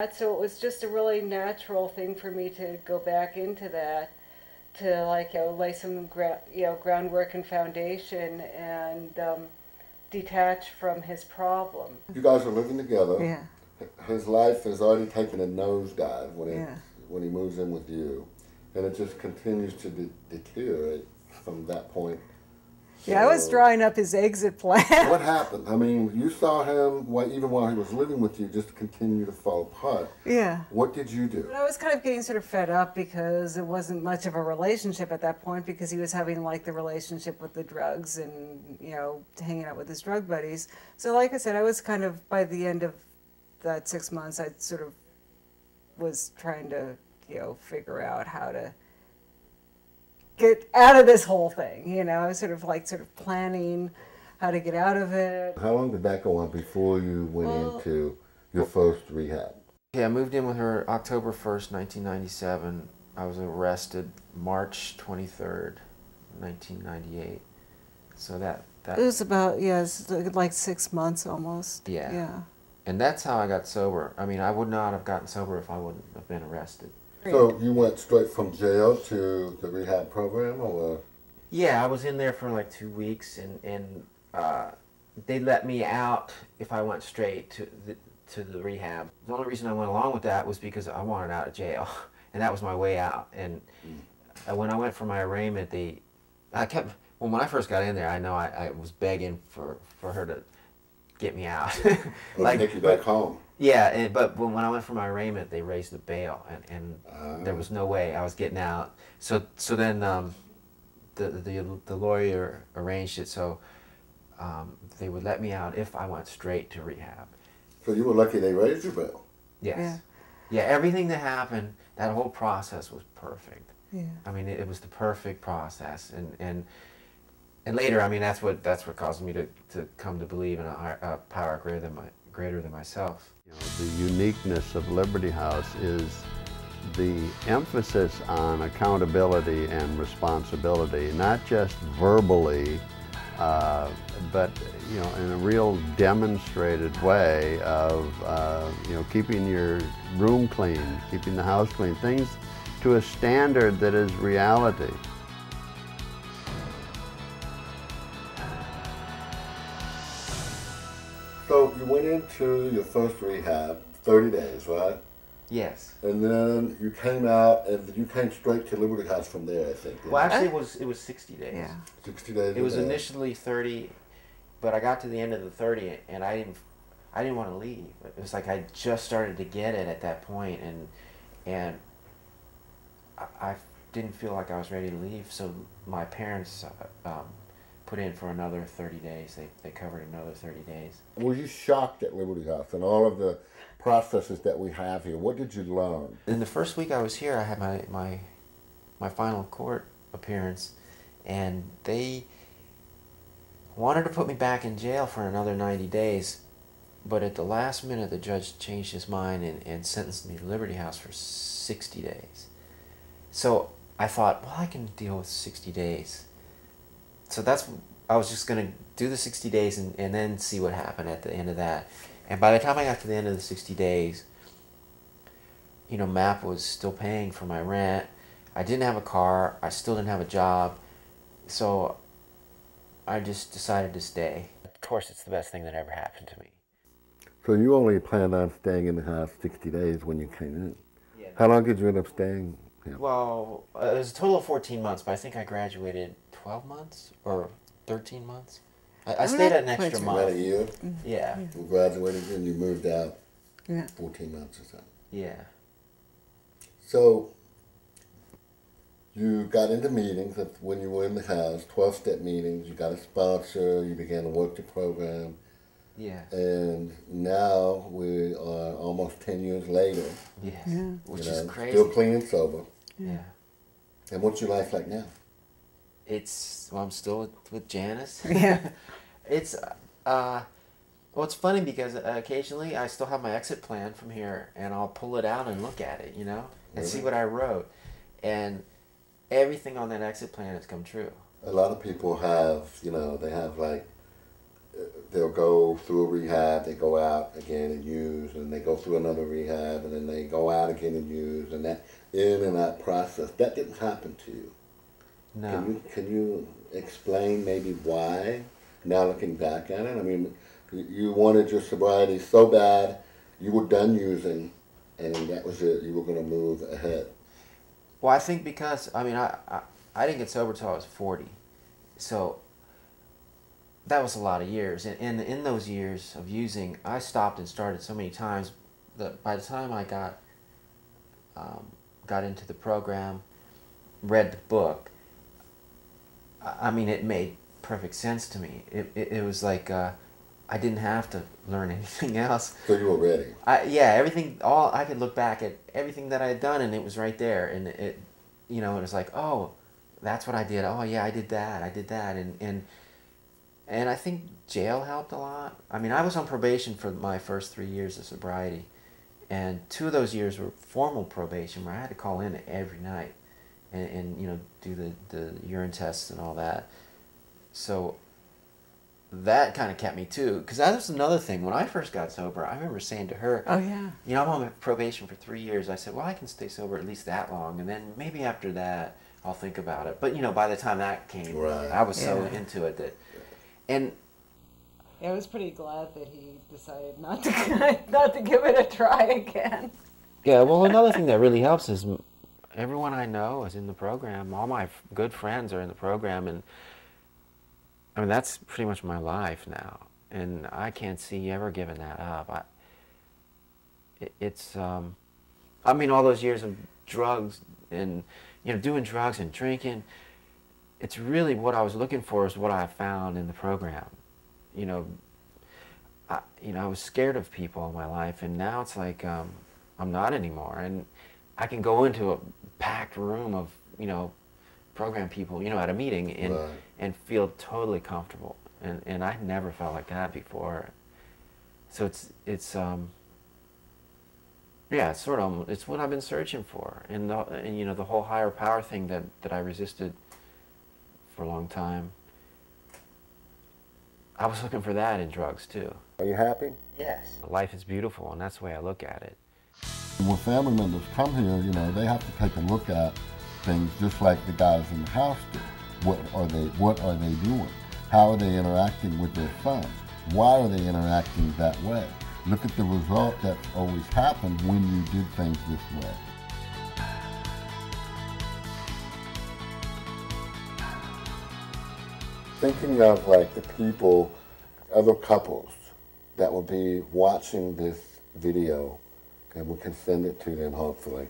So it was just a really natural thing for me to go back into that, to like lay some groundwork and foundation, and detach from his problem. You guys are living together. Yeah. His life has already taken a nosedive Yeah. when he moves in with you, and it just continues to deteriorate from that point. Yeah, I was So, drawing up his exit plan. what happened? I mean, you saw him even while he was living with you just continue to fall apart. Yeah. What did you do? But I was kind of getting sort of fed up because it wasn't much of a relationship at that point, because he was having like the relationship with the drugs and, hanging out with his drug buddies. So like I said, I was kind of, by the end of that 6 months, I sort of was trying to, figure out how to get out of this whole thing. I was sort of planning how to get out of it. How long did that go on before you went into your first rehab? Yeah, I moved in with her October 1st, 1997. I was arrested March 23rd, 1998. So that It was about, it's like 6 months almost. Yeah. Yeah. And that's how I got sober. I mean, I would not have gotten sober if I wouldn't have been arrested. So you went straight from jail to the rehab program, or? Yeah, I was in there for like 2 weeks, and they let me out if I went straight to the rehab. The only reason I went along with that was because I wanted out of jail, and that was my way out. And when I went for my arraignment, when I first got in there, I know I was begging for her to get me out. Like, take you back home. Yeah, but when I went for my arraignment, they raised the bail, and there was no way I was getting out. So then the lawyer arranged it so they would let me out if I went straight to rehab. So you were lucky they raised your bail. Yes. Yeah, everything that happened, that whole process was perfect. Yeah. I mean, it was the perfect process, and later, I mean, that's what caused me to come to believe in a power greater than myself. The uniqueness of Liberty House is the emphasis on accountability and responsibility, not just verbally, but in a real demonstrated way of keeping your room clean, keeping the house clean, things to a standard that is reality. So you went into your first rehab, 30 days, right? Yes. And then you came out, and you came straight to Liberty House from there, I think. Well, actually, it was 60 days. Yeah. 60 days. It was initially 30, but I got to the end of the 30, and I didn't want to leave. It was like I just started to get it at that point, and I didn't feel like I was ready to leave. So my parents put in for another 30 days. They covered another 30 days. Were you shocked at Liberty House and all of the processes that we have here? What did you learn? In the first week I was here, I had my final court appearance, and they wanted to put me back in jail for another 90 days, but at the last minute the judge changed his mind and sentenced me to Liberty House for 60 days. So I thought, well, I can deal with 60 days. So I was just going to do the 60 days and then see what happened at the end of that. And by the time I got to the end of the 60 days, MAP was still paying for my rent. I didn't have a car. I still didn't have a job. So I just decided to stay. Of course, it's the best thing that ever happened to me. So you only planned on staying in the house 60 days when you came in. Yeah. How long did you end up staying here? Well, it was a total of 14 months, but I think I graduated 12 months or 13 months. I stayed an extra month. About a year? Yeah. You graduated and you moved out 14 months or so. Yeah. So you got into meetings when you were in the house, 12-step meetings. You got a sponsor. You began to work the program. Yeah. And now we are almost 10 years later. Yes. Yeah. Which is crazy. Still clean and sober. Yeah. And what's your life like now? I'm still with Janice. Yeah. It's it's funny because occasionally I still have my exit plan from here, and I'll pull it out and look at it, and see what I wrote, and everything on that exit plan has come true. A lot of people have, they have like they'll go through a rehab, they go out again and use, and they go through another rehab, and then they go out again and use, and that in and out process, that didn't happen to you. No. Can you explain maybe why, now looking back at it? I mean, you wanted your sobriety so bad, you were done using, and that was it, you were going to move ahead. Well, I think because, I mean, I didn't get sober till I was 40. So that was a lot of years. And in those years of using, I stopped and started so many times that by the time I got into the program, read the book, I mean, it made perfect sense to me. It was like I didn't have to learn anything else. So you were ready. Yeah, everything, I could look back at everything that I had done and it was right there. And it was like, oh, that's what I did. Oh yeah, I did that. And I think jail helped a lot. I mean, I was on probation for my first 3 years of sobriety. And 2 of those years were formal probation where I had to call in every night and do the urine tests and all that. So that kind of kept me too, because that was another thing. When I first got sober, I remember saying to her, Oh yeah. I'm on probation for 3 years. I said, well, I can stay sober at least that long, and then maybe after that I'll think about it. But by the time that came, Right. I was so Yeah. into it that, and Yeah, I was pretty glad that he decided not to give it a try again. yeah, well, another thing that really helps is everyone I know is in the program. All my good friends are in the program, and I mean, that's pretty much my life now, and I can't see ever giving that up. I mean, all those years of drugs and, doing drugs and drinking, it's really what I was looking for is what I found in the program. I was scared of people all my life, and now it's like I'm not anymore, and I can go into a packed room of, program people, at a meeting and Right. and feel totally comfortable, and I never felt like that before. So yeah, it's what I've been searching for, and the whole higher power thing that I resisted for a long time. I was looking for that in drugs too. Are you happy? Yes. Life is beautiful, and that's the way I look at it. When family members come here, they have to take a look at things just like the guys in the house do. What are they doing? How are they interacting with their sons? Why are they interacting that way? Look at the result that's always happened when you did things this way. Thinking of like the people, other couples that will be watching this video, and we can send it to them hopefully.